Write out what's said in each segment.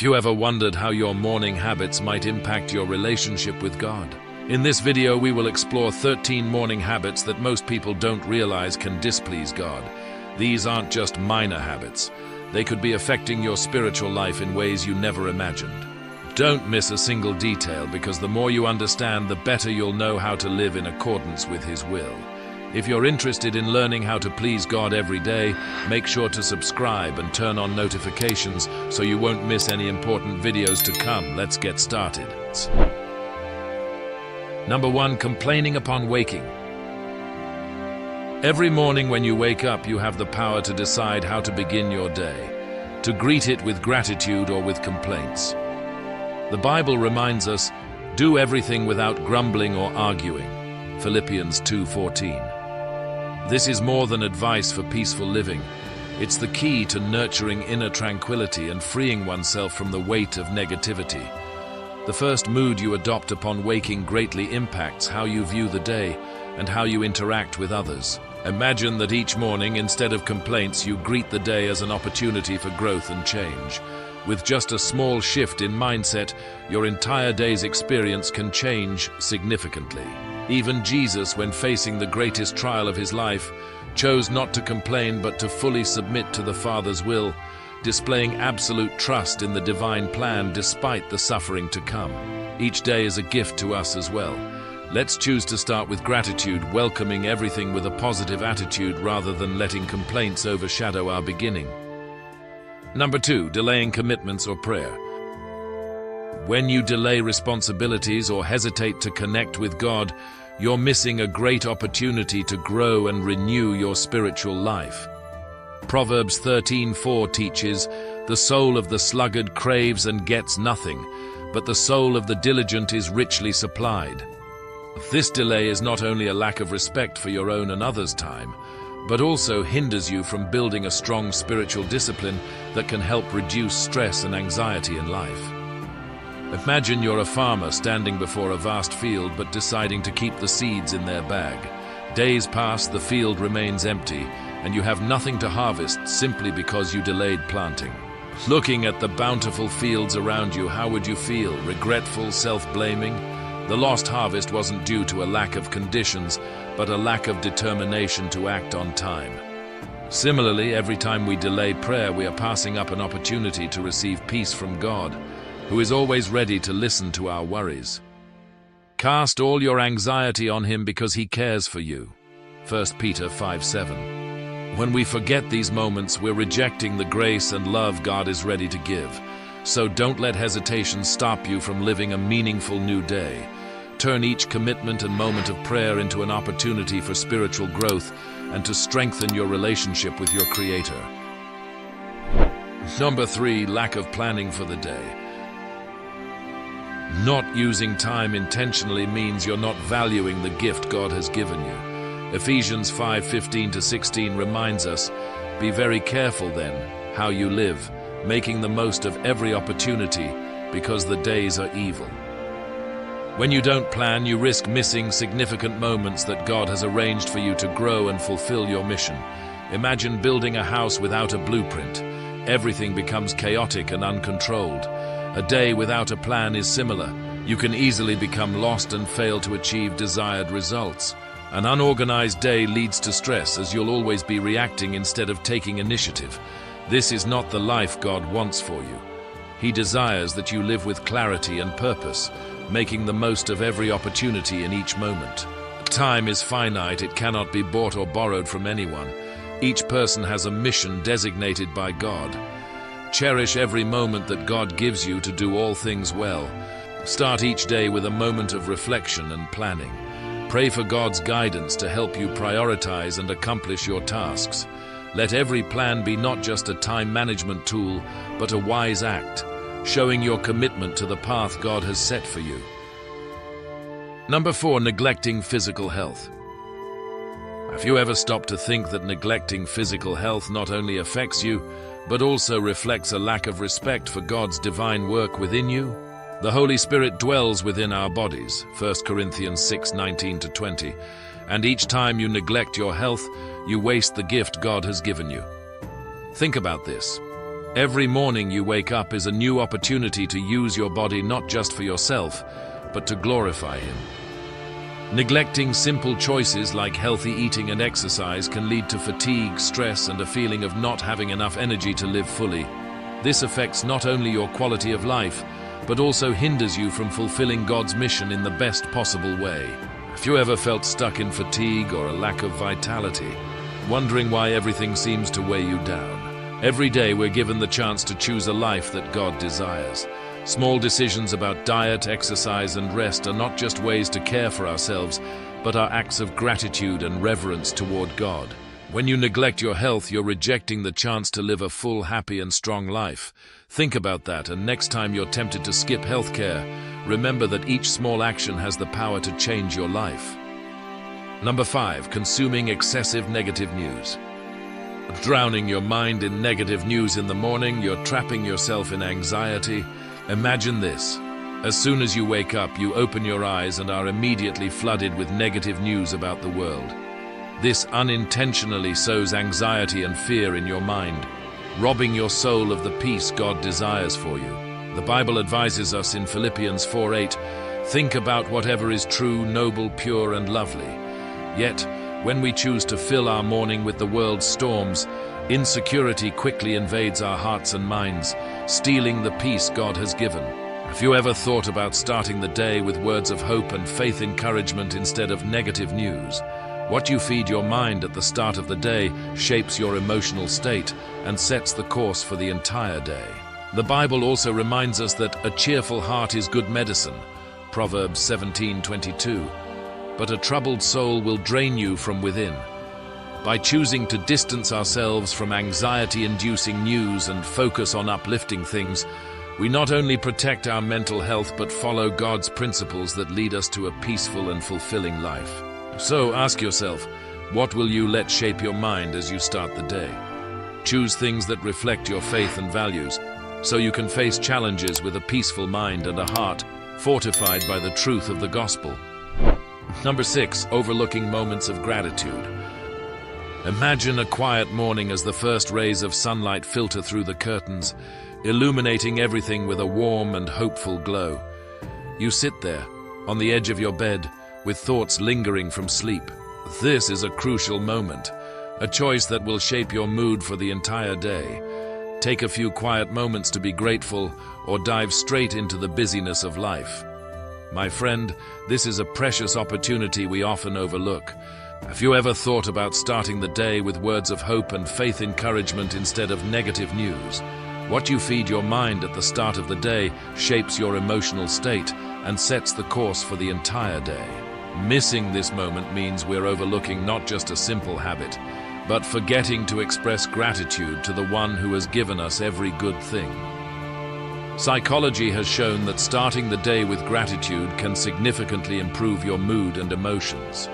Have you ever wondered how your morning habits might impact your relationship with God? In this video, we will explore 13 morning habits that most people don't realize can displease God. These aren't just minor habits. They could be affecting your spiritual life in ways you never imagined. Don't miss a single detail, because the more you understand, the better you'll know how to live in accordance with His will. If you're interested in learning how to please God every day, make sure to subscribe and turn on notifications so you won't miss any important videos to come. Let's get started. Number 1. Complaining upon waking. Every morning when you wake up, you have the power to decide how to begin your day, to greet it with gratitude or with complaints. The Bible reminds us, do everything without grumbling or arguing. Philippians 2:14. This is more than advice for peaceful living. It's the key to nurturing inner tranquility and freeing oneself from the weight of negativity. The first mood you adopt upon waking greatly impacts how you view the day and how you interact with others. Imagine that each morning, instead of complaints, you greet the day as an opportunity for growth and change. With just a small shift in mindset, your entire day's experience can change significantly. Even Jesus, when facing the greatest trial of his life, chose not to complain but to fully submit to the Father's will, displaying absolute trust in the divine plan despite the suffering to come. Each day is a gift to us as well. Let's choose to start with gratitude, welcoming everything with a positive attitude rather than letting complaints overshadow our beginning. Number 2. Delaying commitments or prayer. When you delay responsibilities or hesitate to connect with God, you're missing a great opportunity to grow and renew your spiritual life. Proverbs 13:4 teaches, "The soul of the sluggard craves and gets nothing, but the soul of the diligent is richly supplied." This delay is not only a lack of respect for your own and others' time, but also hinders you from building a strong spiritual discipline that can help reduce stress and anxiety in life. Imagine you're a farmer standing before a vast field but deciding to keep the seeds in their bag. Days pass, the field remains empty, and you have nothing to harvest simply because you delayed planting. Looking at the bountiful fields around you, how would you feel? Regretful, self-blaming? The lost harvest wasn't due to a lack of conditions, but a lack of determination to act on time. Similarly, every time we delay prayer, we are passing up an opportunity to receive peace from God, who is always ready to listen to our worries. Cast all your anxiety on Him because He cares for you. 1 Peter 5:7. When we forget these moments, we're rejecting the grace and love God is ready to give. So don't let hesitation stop you from living a meaningful new day. Turn each commitment and moment of prayer into an opportunity for spiritual growth and to strengthen your relationship with your Creator. Number 3. Lack of planning for the day. Not using time intentionally means you're not valuing the gift God has given you. Ephesians 5:15-16 reminds us, "Be very careful then how you live, making the most of every opportunity, because the days are evil." When you don't plan, you risk missing significant moments that God has arranged for you to grow and fulfill your mission. Imagine building a house without a blueprint. Everything becomes chaotic and uncontrolled. A day without a plan is similar. You can easily become lost and fail to achieve desired results. An unorganized day leads to stress, as you'll always be reacting instead of taking initiative. This is not the life God wants for you. He desires that you live with clarity and purpose, making the most of every opportunity in each moment. Time is finite. It cannot be bought or borrowed from anyone. Each person has a mission designated by God. Cherish every moment that God gives you to do all things well. Start each day with a moment of reflection and planning. Pray for God's guidance to help you prioritize and accomplish your tasks. Let every plan be not just a time management tool, but a wise act, showing your commitment to the path God has set for you. Number 4. Neglecting physical health. Have you ever stopped to think that neglecting physical health not only affects you, but also reflects a lack of respect for God's divine work within you? The Holy Spirit dwells within our bodies, 1 Corinthians 6:19-20, and each time you neglect your health, you waste the gift God has given you. Think about this. Every morning you wake up is a new opportunity to use your body not just for yourself, but to glorify Him. Neglecting simple choices like healthy eating and exercise can lead to fatigue, stress, and a feeling of not having enough energy to live fully. This affects not only your quality of life, but also hinders you from fulfilling God's mission in the best possible way. Have you ever felt stuck in fatigue or a lack of vitality, wondering why everything seems to weigh you down? Every day we're given the chance to choose a life that God desires. Small decisions about diet, exercise, and rest are not just ways to care for ourselves, but are acts of gratitude and reverence toward God. When you neglect your health, you're rejecting the chance to live a full, happy, and strong life. Think about that, and next time you're tempted to skip healthcare, remember that each small action has the power to change your life. Number 5, consuming excessive negative news. Drowning your mind in negative news in the morning, you're trapping yourself in anxiety. Imagine this. As soon as you wake up, you open your eyes and are immediately flooded with negative news about the world. This unintentionally sows anxiety and fear in your mind, robbing your soul of the peace God desires for you. The Bible advises us in Philippians 4:8, "Think about whatever is true, noble, pure, and lovely." Yet, when we choose to fill our morning with the world's storms, insecurity quickly invades our hearts and minds, stealing the peace God has given. Have you ever thought about starting the day with words of hope and faith encouragement instead of negative news? What you feed your mind at the start of the day shapes your emotional state and sets the course for the entire day. The Bible also reminds us that a cheerful heart is good medicine, Proverbs 17:22. But a troubled soul will drain you from within. By choosing to distance ourselves from anxiety-inducing news and focus on uplifting things, we not only protect our mental health but follow God's principles that lead us to a peaceful and fulfilling life. So ask yourself, what will you let shape your mind as you start the day? Choose things that reflect your faith and values, so you can face challenges with a peaceful mind and a heart fortified by the truth of the gospel. Number 6, overlooking moments of gratitude. Imagine a quiet morning as the first rays of sunlight filter through the curtains, illuminating everything with a warm and hopeful glow. You sit there, on the edge of your bed, with thoughts lingering from sleep. This is a crucial moment, a choice that will shape your mood for the entire day. Take a few quiet moments to be grateful, or dive straight into the busyness of life. My friend, this is a precious opportunity we often overlook. Have you ever thought about starting the day with words of hope and faith encouragement instead of negative news? What you feed your mind at the start of the day shapes your emotional state and sets the course for the entire day. Missing this moment means we're overlooking not just a simple habit, but forgetting to express gratitude to the one who has given us every good thing. Psychology has shown that starting the day with gratitude can significantly improve your mood and emotions.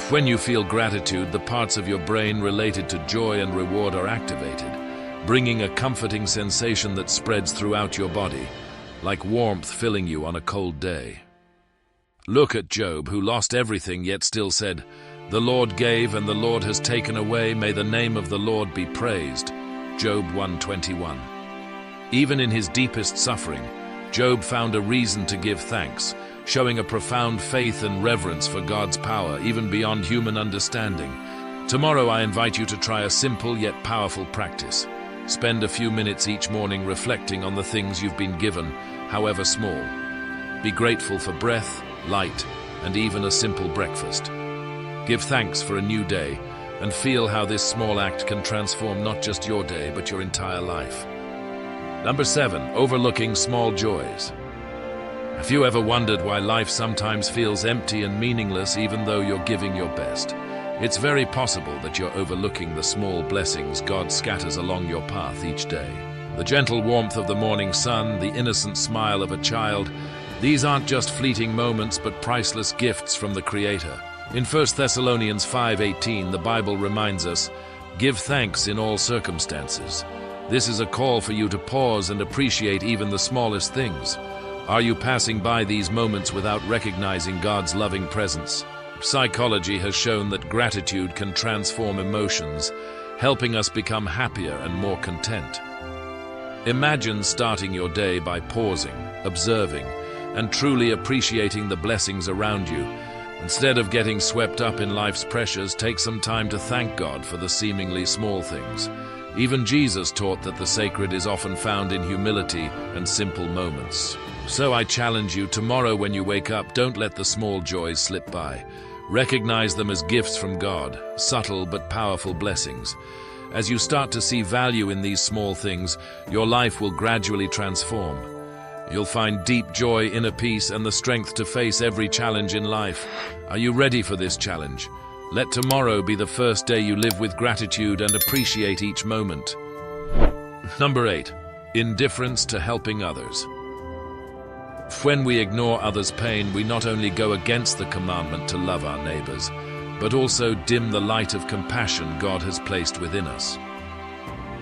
When you feel gratitude, the parts of your brain related to joy and reward are activated, bringing a comforting sensation that spreads throughout your body, like warmth filling you on a cold day. Look at Job, who lost everything yet still said, "The Lord gave and the Lord has taken away, may the name of the Lord be praised." Job 1:21. Even in his deepest suffering, Job found a reason to give thanks, showing a profound faith and reverence for God's power, even beyond human understanding. Tomorrow I invite you to try a simple yet powerful practice. Spend a few minutes each morning reflecting on the things you've been given, however small. Be grateful for breath, light, and even a simple breakfast. Give thanks for a new day, and feel how this small act can transform not just your day, but your entire life. Number 7, overlooking small joys. Have you ever wondered why life sometimes feels empty and meaningless even though you're giving your best? It's very possible that you're overlooking the small blessings God scatters along your path each day. The gentle warmth of the morning sun, the innocent smile of a child, these aren't just fleeting moments but priceless gifts from the Creator. In 1 Thessalonians 5:18, the Bible reminds us, "Give thanks in all circumstances." This is a call for you to pause and appreciate even the smallest things. Are you passing by these moments without recognizing God's loving presence? Psychology has shown that gratitude can transform emotions, helping us become happier and more content. Imagine starting your day by pausing, observing, and truly appreciating the blessings around you. Instead of getting swept up in life's pressures, take some time to thank God for the seemingly small things. Even Jesus taught that the sacred is often found in humility and simple moments. So I challenge you, tomorrow when you wake up, don't let the small joys slip by. Recognize them as gifts from God, subtle but powerful blessings. As you start to see value in these small things, your life will gradually transform. You'll find deep joy, inner peace, and the strength to face every challenge in life. Are you ready for this challenge? Let tomorrow be the first day you live with gratitude and appreciate each moment. Number 8. Indifference to helping others. When we ignore others' pain, we not only go against the commandment to love our neighbors, but also dim the light of compassion God has placed within us.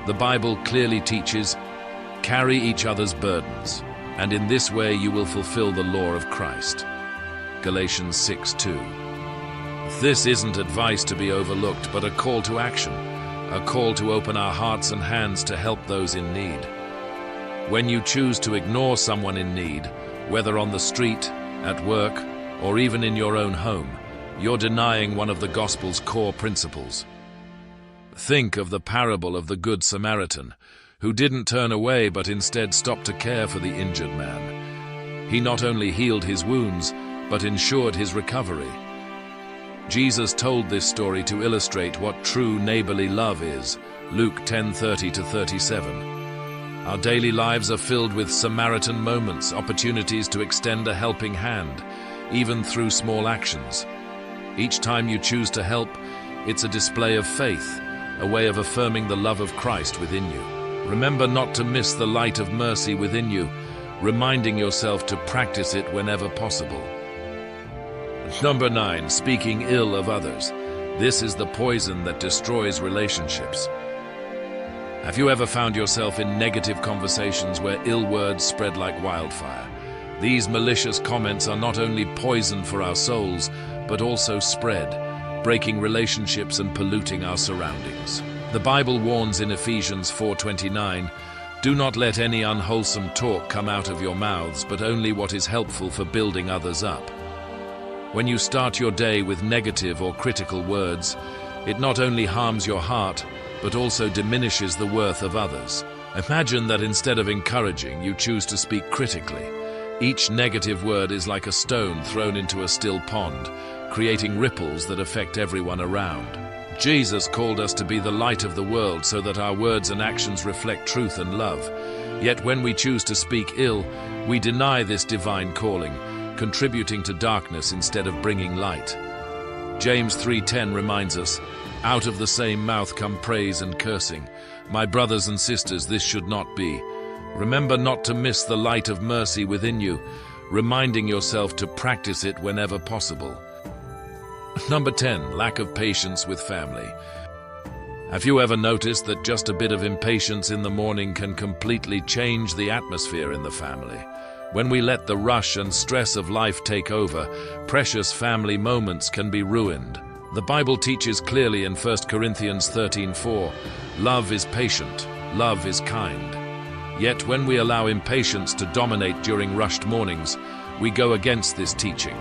The Bible clearly teaches, carry each other's burdens, and in this way you will fulfill the law of Christ. Galatians 6:2. This isn't advice to be overlooked, but a call to action, a call to open our hearts and hands to help those in need. When you choose to ignore someone in need, whether on the street, at work, or even in your own home, you're denying one of the gospel's core principles. Think of the parable of the Good Samaritan, who didn't turn away but instead stopped to care for the injured man. He not only healed his wounds, but ensured his recovery. Jesus told this story to illustrate what true neighborly love is, Luke 10:30-37. Our daily lives are filled with Samaritan moments, opportunities to extend a helping hand, even through small actions. Each time you choose to help, it's a display of faith, a way of affirming the love of Christ within you. Remember not to miss the light of mercy within you, reminding yourself to practice it whenever possible. Number 9. Speaking ill of others. This is the poison that destroys relationships. Have you ever found yourself in negative conversations where ill words spread like wildfire? These malicious comments are not only poison for our souls, but also spread, breaking relationships and polluting our surroundings. The Bible warns in Ephesians 4:29, "Do not let any unwholesome talk come out of your mouths, but only what is helpful for building others up." When you start your day with negative or critical words, it not only harms your heart, but also diminishes the worth of others. Imagine that instead of encouraging, you choose to speak critically. Each negative word is like a stone thrown into a still pond, creating ripples that affect everyone around. Jesus called us to be the light of the world so that our words and actions reflect truth and love. Yet when we choose to speak ill, we deny this divine calling, contributing to darkness instead of bringing light. James 3:10 reminds us, "Out of the same mouth come praise and cursing. My brothers and sisters, this should not be. Remember not to miss the light of mercy within you, reminding yourself to practice it whenever possible." Number 10. Lack of patience with family. Have you ever noticed that just a bit of impatience in the morning can completely change the atmosphere in the family? When we let the rush and stress of life take over, precious family moments can be ruined. The Bible teaches clearly in 1 Corinthians 13:4, "Love is patient, love is kind." Yet when we allow impatience to dominate during rushed mornings, we go against this teaching,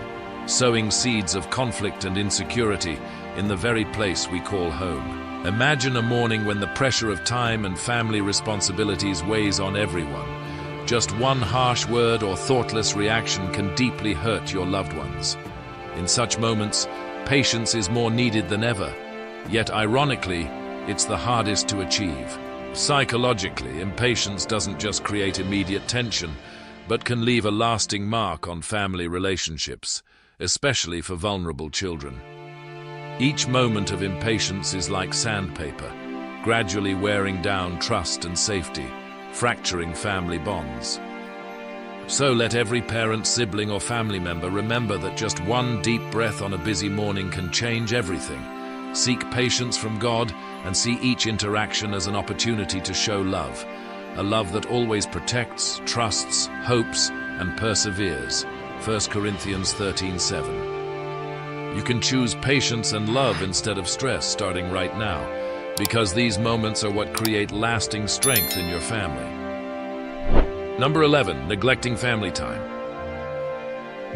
sowing seeds of conflict and insecurity in the very place we call home. Imagine a morning when the pressure of time and family responsibilities weighs on everyone. Just one harsh word or thoughtless reaction can deeply hurt your loved ones. In such moments, patience is more needed than ever. Yet ironically, it's the hardest to achieve. Psychologically, impatience doesn't just create immediate tension, but can leave a lasting mark on family relationships, especially for vulnerable children. Each moment of impatience is like sandpaper, gradually wearing down trust and safety, fracturing family bonds. So let every parent, sibling, or family member remember that just one deep breath on a busy morning can change everything. Seek patience from God and see each interaction as an opportunity to show love, a love that always protects, trusts, hopes, and perseveres. 1 Corinthians 13:7. You can choose patience and love instead of stress starting right now, because these moments are what create lasting strength in your family. Number 11, neglecting family time.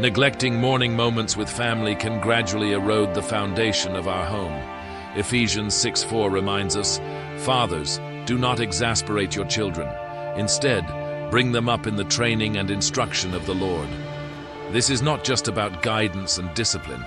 Neglecting morning moments with family can gradually erode the foundation of our home. Ephesians 6:4 reminds us, "Fathers, do not exasperate your children. Instead, bring them up in the training and instruction of the Lord." This is not just about guidance and discipline,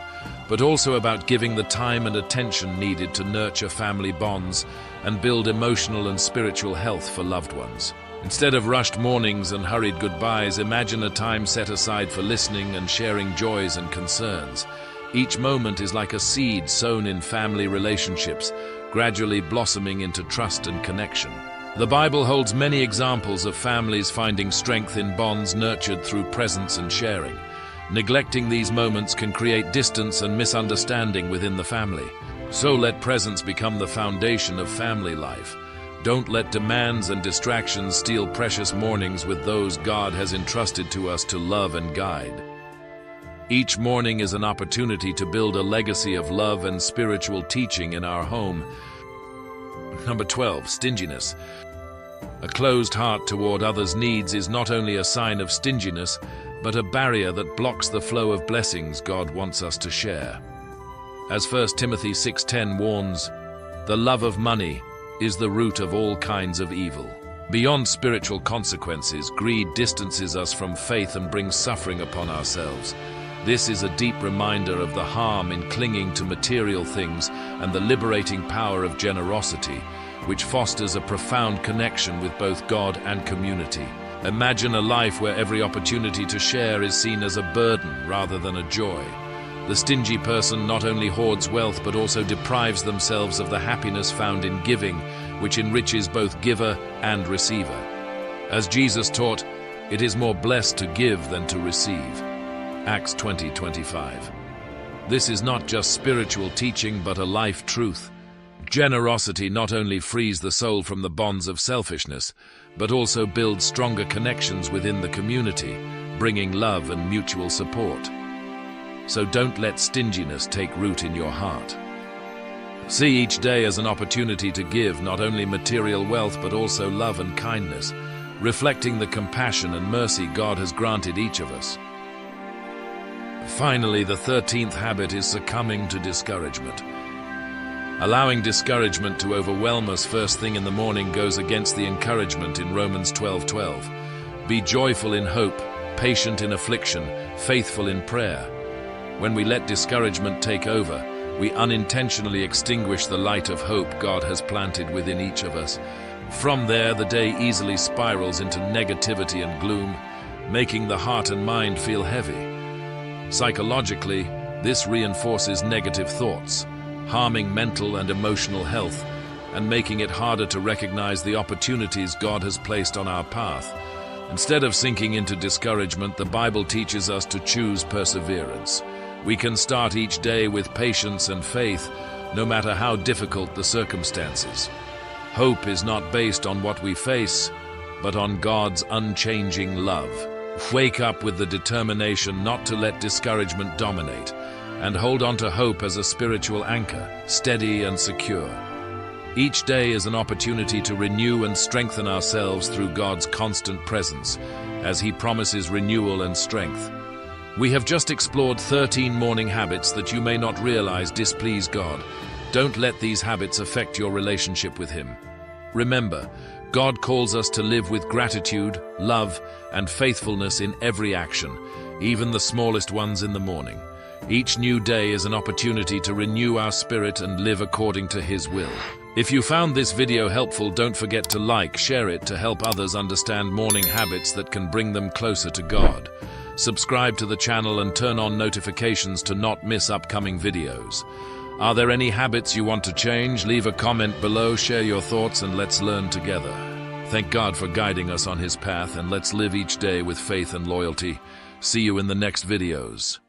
but also about giving the time and attention needed to nurture family bonds and build emotional and spiritual health for loved ones. Instead of rushed mornings and hurried goodbyes, imagine a time set aside for listening and sharing joys and concerns. Each moment is like a seed sown in family relationships, gradually blossoming into trust and connection. The Bible holds many examples of families finding strength in bonds nurtured through presence and sharing. Neglecting these moments can create distance and misunderstanding within the family. So let presence become the foundation of family life. Don't let demands and distractions steal precious mornings with those God has entrusted to us to love and guide. Each morning is an opportunity to build a legacy of love and spiritual teaching in our home. Number 12, stinginess. A closed heart toward others' needs is not only a sign of stinginess, but a barrier that blocks the flow of blessings God wants us to share. As 1 Timothy 6:10 warns, "The love of money is the root of all kinds of evil." Beyond spiritual consequences, greed distances us from faith and brings suffering upon ourselves. This is a deep reminder of the harm in clinging to material things and the liberating power of generosity, which fosters a profound connection with both God and community. Imagine a life where every opportunity to share is seen as a burden rather than a joy. The stingy person not only hoards wealth but also deprives themselves of the happiness found in giving, which enriches both giver and receiver. As Jesus taught, it is more blessed to give than to receive. Acts 20:25. This is not just spiritual teaching but a life truth. Generosity not only frees the soul from the bonds of selfishness, but also builds stronger connections within the community, bringing love and mutual support. So don't let stinginess take root in your heart. See each day as an opportunity to give not only material wealth but also love and kindness, reflecting the compassion and mercy God has granted each of us. Finally, the 13th habit is succumbing to discouragement. Allowing discouragement to overwhelm us first thing in the morning goes against the encouragement in Romans 12:12. Be joyful in hope, patient in affliction, faithful in prayer. When we let discouragement take over, we unintentionally extinguish the light of hope God has planted within each of us. From there, the day easily spirals into negativity and gloom, making the heart and mind feel heavy. Psychologically, this reinforces negative thoughts, harming mental and emotional health, and making it harder to recognize the opportunities God has placed on our path. Instead of sinking into discouragement, the Bible teaches us to choose perseverance. We can start each day with patience and faith, no matter how difficult the circumstances. Hope is not based on what we face, but on God's unchanging love. Wake up with the determination not to let discouragement dominate, and hold on to hope as a spiritual anchor, steady and secure. Each day is an opportunity to renew and strengthen ourselves through God's constant presence, as He promises renewal and strength. We have just explored 13 morning habits that you may not realize displease God. Don't let these habits affect your relationship with Him. Remember, God calls us to live with gratitude, love, and faithfulness in every action, even the smallest ones in the morning. Each new day is an opportunity to renew our spirit and live according to His will. If you found this video helpful, don't forget to like, share it to help others understand morning habits that can bring them closer to God. Subscribe to the channel and turn on notifications to not miss upcoming videos. Are there any habits you want to change? Leave a comment below, share your thoughts, and let's learn together. Thank God for guiding us on His path, and let's live each day with faith and loyalty. See you in the next videos.